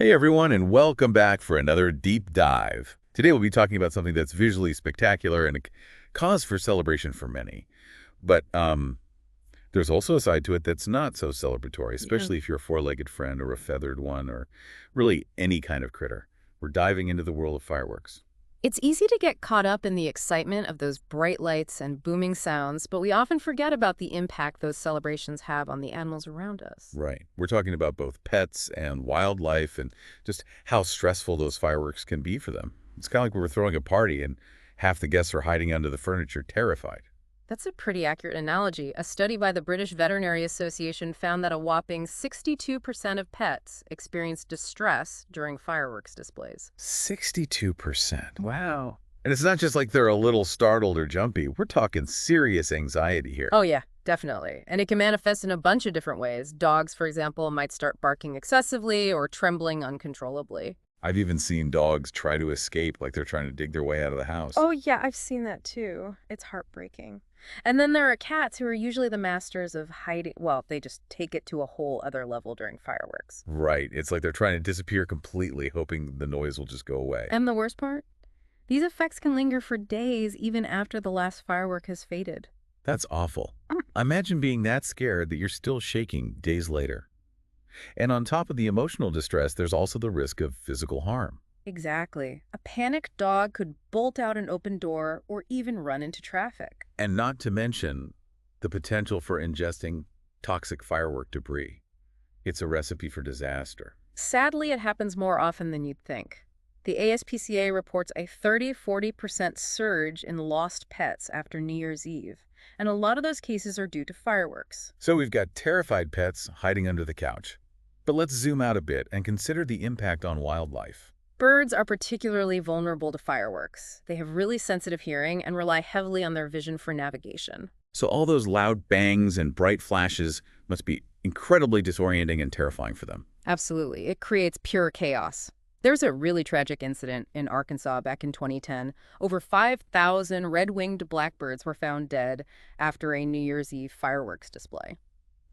Hey everyone, and welcome back for another deep dive. Today we'll be talking about something that's visually spectacular and a cause for celebration for many. But there's also a side to it that's not so celebratory, Yeah. especially if you're a four-legged friend or a feathered one or really any kind of critter. We're diving into the world of fireworks. It's easy to get caught up in the excitement of those bright lights and booming sounds, but we often forget about the impact those celebrations have on the animals around us. Right. We're talking about both pets and wildlife and just how stressful those fireworks can be for them. It's kind of like we were throwing a party and half the guests are hiding under the furniture terrified. That's a pretty accurate analogy. A study by the British Veterinary Association found that a whopping 62% of pets experience distress during fireworks displays. 62%. Wow. And it's not just like they're a little startled or jumpy. We're talking serious anxiety here. Oh, yeah, definitely. And it can manifest in a bunch of different ways. Dogs, for example, might start barking excessively or trembling uncontrollably. I've even seen dogs try to escape like they're trying to dig their way out of the house. Oh, yeah, I've seen that too. It's heartbreaking. And then there are cats who are usually the masters of hiding. Well, they just take it to a whole other level during fireworks. Right. It's like they're trying to disappear completely, hoping the noise will just go away. And the worst part? These effects can linger for days even after the last firework has faded. That's awful. Imagine being that scared that you're still shaking days later. And on top of the emotional distress, there's also the risk of physical harm. Exactly. A panicked dog could bolt out an open door or even run into traffic. And not to mention the potential for ingesting toxic firework debris. It's a recipe for disaster. Sadly, it happens more often than you'd think. The ASPCA reports a 30–40% surge in lost pets after New Year's Eve, and a lot of those cases are due to fireworks. So we've got terrified pets hiding under the couch. But let's zoom out a bit and consider the impact on wildlife. Birds are particularly vulnerable to fireworks. They have really sensitive hearing and rely heavily on their vision for navigation. So all those loud bangs and bright flashes must be incredibly disorienting and terrifying for them. Absolutely. It creates pure chaos. There's a really tragic incident in Arkansas back in 2010. Over 5,000 red-winged blackbirds were found dead after a New Year's Eve fireworks display.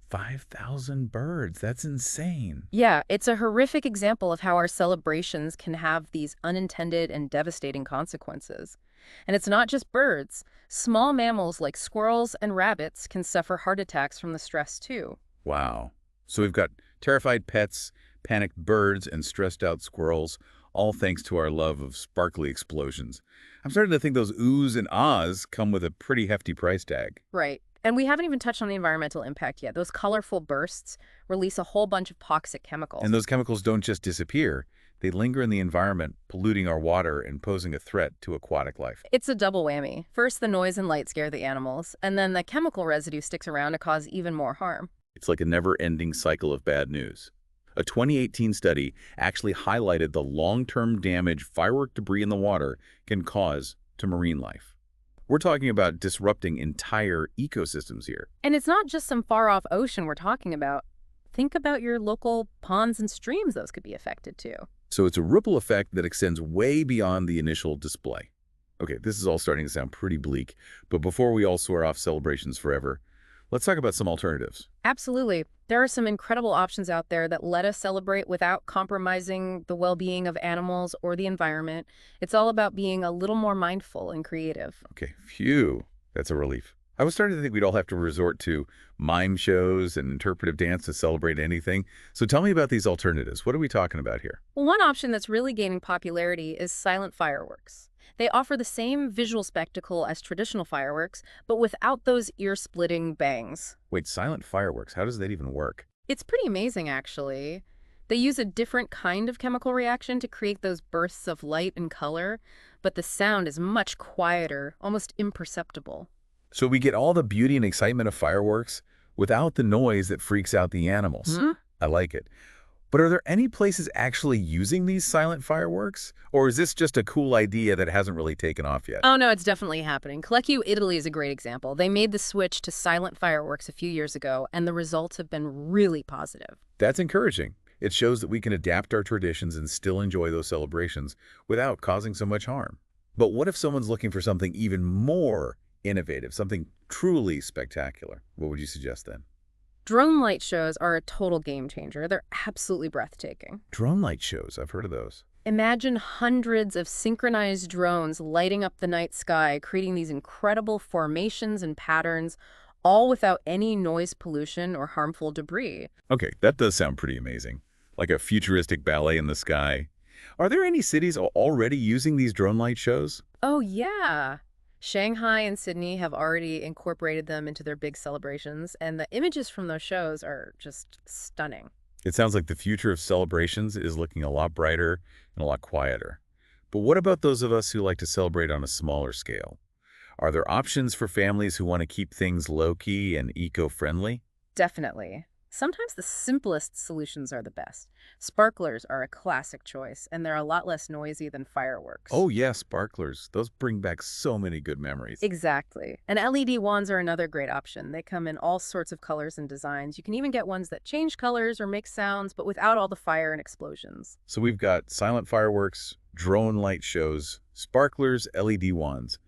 5,000 birds. That's insane. Yeah, it's a horrific example of how our celebrations can have these unintended and devastating consequences. And it's not just birds. Small mammals like squirrels and rabbits can suffer heart attacks from the stress too. Wow. So we've got terrified pets, panicked birds, and stressed out squirrels, all thanks to our love of sparkly explosions. I'm starting to think those oohs and ahs come with a pretty hefty price tag. Right. And we haven't even touched on the environmental impact yet. Those colorful bursts release a whole bunch of toxic chemicals. And those chemicals don't just disappear. They linger in the environment, polluting our water and posing a threat to aquatic life. It's a double whammy. First, the noise and light scare the animals, and then the chemical residue sticks around to cause even more harm. It's like a never-ending cycle of bad news. A 2018 study actually highlighted the long-term damage firework debris in the water can cause to marine life. We're talking about disrupting entire ecosystems here. And it's not just some far-off ocean we're talking about. Think about your local ponds and streams those could be affected too. So it's a ripple effect that extends way beyond the initial display. Okay, this is all starting to sound pretty bleak, but before we all swear off celebrations forever, let's talk about some alternatives. Absolutely. There are some incredible options out there that let us celebrate without compromising the well-being of animals or the environment. It's all about being a little more mindful and creative. Okay, phew, that's a relief. I was starting to think we'd all have to resort to mime shows and interpretive dance to celebrate anything. So tell me about these alternatives. What are we talking about here? Well, one option that's really gaining popularity is silent fireworks. They offer the same visual spectacle as traditional fireworks, but without those ear-splitting bangs. Wait, silent fireworks, how does that even work? It's pretty amazing, actually. They use a different kind of chemical reaction to create those bursts of light and color, but the sound is much quieter, almost imperceptible. So we get all the beauty and excitement of fireworks without the noise that freaks out the animals. I like it. But are there any places actually using these silent fireworks? Or is this just a cool idea that hasn't really taken off yet? Oh, no, it's definitely happening. Collecchio, Italy is a great example. They made the switch to silent fireworks a few years ago, and the results have been really positive. That's encouraging. It shows that we can adapt our traditions and still enjoy those celebrations without causing so much harm. But what if someone's looking for something even more innovative, something truly spectacular? What would you suggest then? Drone light shows are a total game changer. They're absolutely breathtaking. Drone light shows, I've heard of those. Imagine hundreds of synchronized drones lighting up the night sky, creating these incredible formations and patterns, all without any noise pollution or harmful debris. Okay, that does sound pretty amazing. Like a futuristic ballet in the sky. Are there any cities already using these drone light shows? Oh, yeah. Shanghai and Sydney have already incorporated them into their big celebrations, and the images from those shows are just stunning. It sounds like the future of celebrations is looking a lot brighter and a lot quieter. But what about those of us who like to celebrate on a smaller scale? Are there options for families who want to keep things low-key and eco-friendly? Definitely. Sometimes the simplest solutions are the best. Sparklers are a classic choice, and they're a lot less noisy than fireworks. Oh yeah, sparklers. Those bring back so many good memories. Exactly. And LED wands are another great option. They come in all sorts of colors and designs. You can even get ones that change colors or make sounds, but without all the fire and explosions. So we've got silent fireworks, drone light shows, sparklers, LED wands.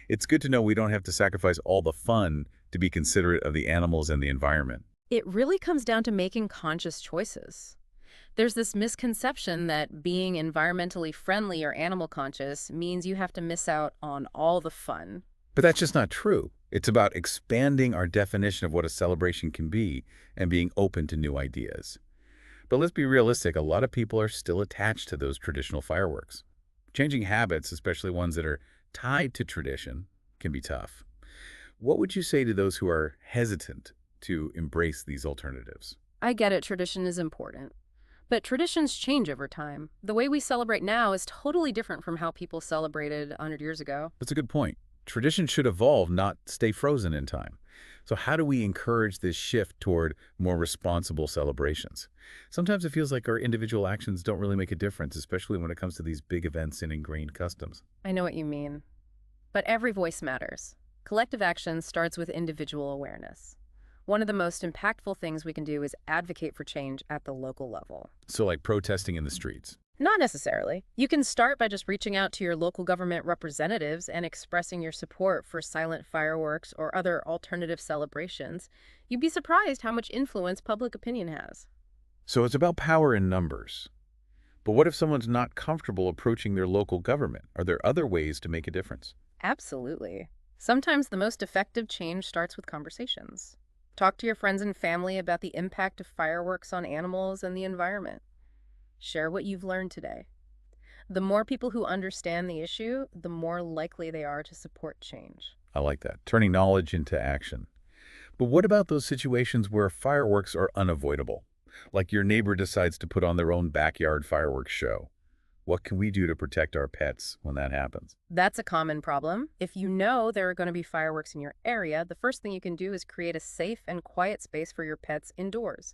It's good to know we don't have to sacrifice all the fun to be considerate of the animals and the environment. It really comes down to making conscious choices. There's this misconception that being environmentally friendly or animal conscious means you have to miss out on all the fun. But that's just not true. It's about expanding our definition of what a celebration can be and being open to new ideas. But let's be realistic, a lot of people are still attached to those traditional fireworks. Changing habits, especially ones that are tied to tradition, can be tough. What would you say to those who are hesitant to embrace these alternatives? I get it, tradition is important. But traditions change over time. The way we celebrate now is totally different from how people celebrated 100 years ago. That's a good point. Tradition should evolve, not stay frozen in time. So how do we encourage this shift toward more responsible celebrations? Sometimes it feels like our individual actions don't really make a difference, especially when it comes to these big events and ingrained customs. I know what you mean. But every voice matters. Collective action starts with individual awareness. One of the most impactful things we can do is advocate for change at the local level. So like protesting in the streets. Not necessarily. You can start by just reaching out to your local government representatives and expressing your support for silent fireworks or other alternative celebrations. You'd be surprised how much influence public opinion has. So it's about power in numbers. But what if someone's not comfortable approaching their local government? Are there other ways to make a difference? Absolutely. Sometimes the most effective change starts with conversations. Talk to your friends and family about the impact of fireworks on animals and the environment. Share what you've learned today. The more people who understand the issue, the more likely they are to support change. I like that, turning knowledge into action. But what about those situations where fireworks are unavoidable? Like your neighbor decides to put on their own backyard fireworks show. What can we do to protect our pets when that happens? That's a common problem. If you know there are going to be fireworks in your area, the first thing you can do is create a safe and quiet space for your pets indoors.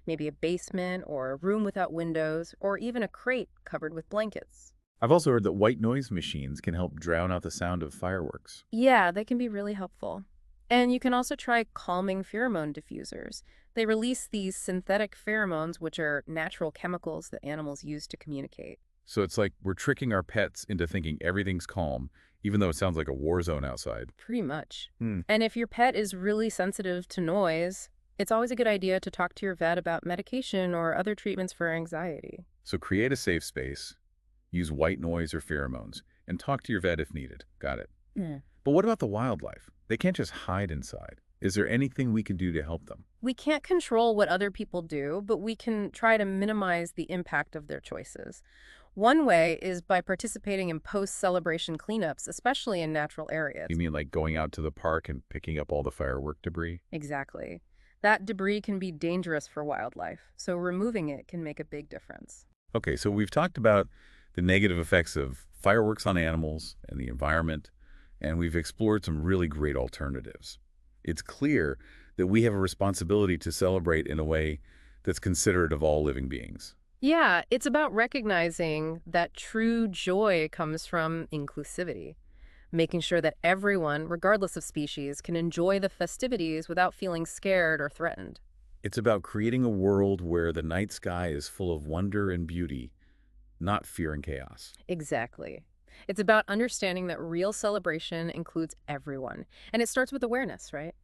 Maybe a basement or a room without windows, or even a crate covered with blankets. I've also heard that white noise machines can help drown out the sound of fireworks. Yeah, they can be really helpful. And you can also try calming pheromone diffusers. They release these synthetic pheromones, which are natural chemicals that animals use to communicate. So it's like we're tricking our pets into thinking everything's calm, even though it sounds like a war zone outside. Pretty much. Hmm. And if your pet is really sensitive to noise, it's always a good idea to talk to your vet about medication or other treatments for anxiety. So create a safe space, use white noise or pheromones, and talk to your vet if needed. Got it. Yeah. But what about the wildlife? They can't just hide inside. Is there anything we can do to help them? We can't control what other people do, but we can try to minimize the impact of their choices. One way is by participating in post-celebration cleanups, especially in natural areas. You mean like going out to the park and picking up all the firework debris? Exactly. That debris can be dangerous for wildlife, so removing it can make a big difference. Okay, so we've talked about the negative effects of fireworks on animals and the environment, and we've explored some really great alternatives. It's clear that we have a responsibility to celebrate in a way that's considerate of all living beings. Yeah, it's about recognizing that true joy comes from inclusivity, making sure that everyone, regardless of species, can enjoy the festivities without feeling scared or threatened. It's about creating a world where the night sky is full of wonder and beauty, not fear and chaos. Exactly. It's about understanding that real celebration includes everyone, and it starts with awareness, right?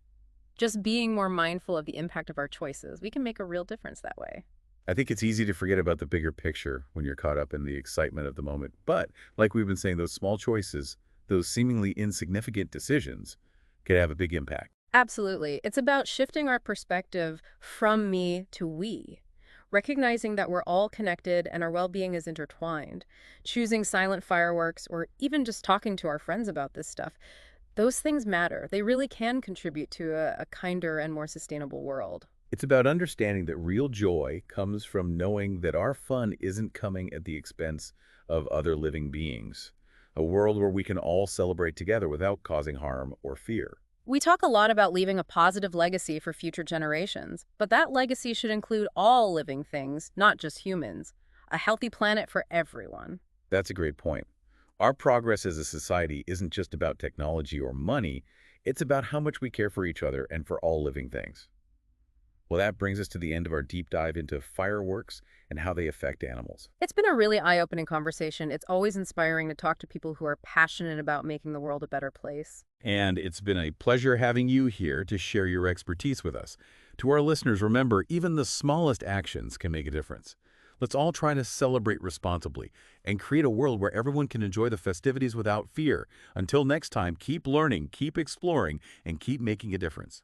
Just being more mindful of the impact of our choices, we can make a real difference that way. I think it's easy to forget about the bigger picture when you're caught up in the excitement of the moment. But, like we've been saying, those small choices, those seemingly insignificant decisions, could have a big impact. Absolutely. It's about shifting our perspective from me to we, recognizing that we're all connected and our well-being is intertwined. Choosing silent fireworks or even just talking to our friends about this stuff, those things matter. They really can contribute to a kinder and more sustainable world. It's about understanding that real joy comes from knowing that our fun isn't coming at the expense of other living beings. A world where we can all celebrate together without causing harm or fear. We talk a lot about leaving a positive legacy for future generations, but that legacy should include all living things, not just humans. A healthy planet for everyone. That's a great point. Our progress as a society isn't just about technology or money, it's about how much we care for each other and for all living things. Well, that brings us to the end of our deep dive into fireworks and how they affect animals. It's been a really eye-opening conversation. It's always inspiring to talk to people who are passionate about making the world a better place. And it's been a pleasure having you here to share your expertise with us. To our listeners, remember, even the smallest actions can make a difference. Let's all try to celebrate responsibly and create a world where everyone can enjoy the festivities without fear. Until next time, keep learning, keep exploring, and keep making a difference.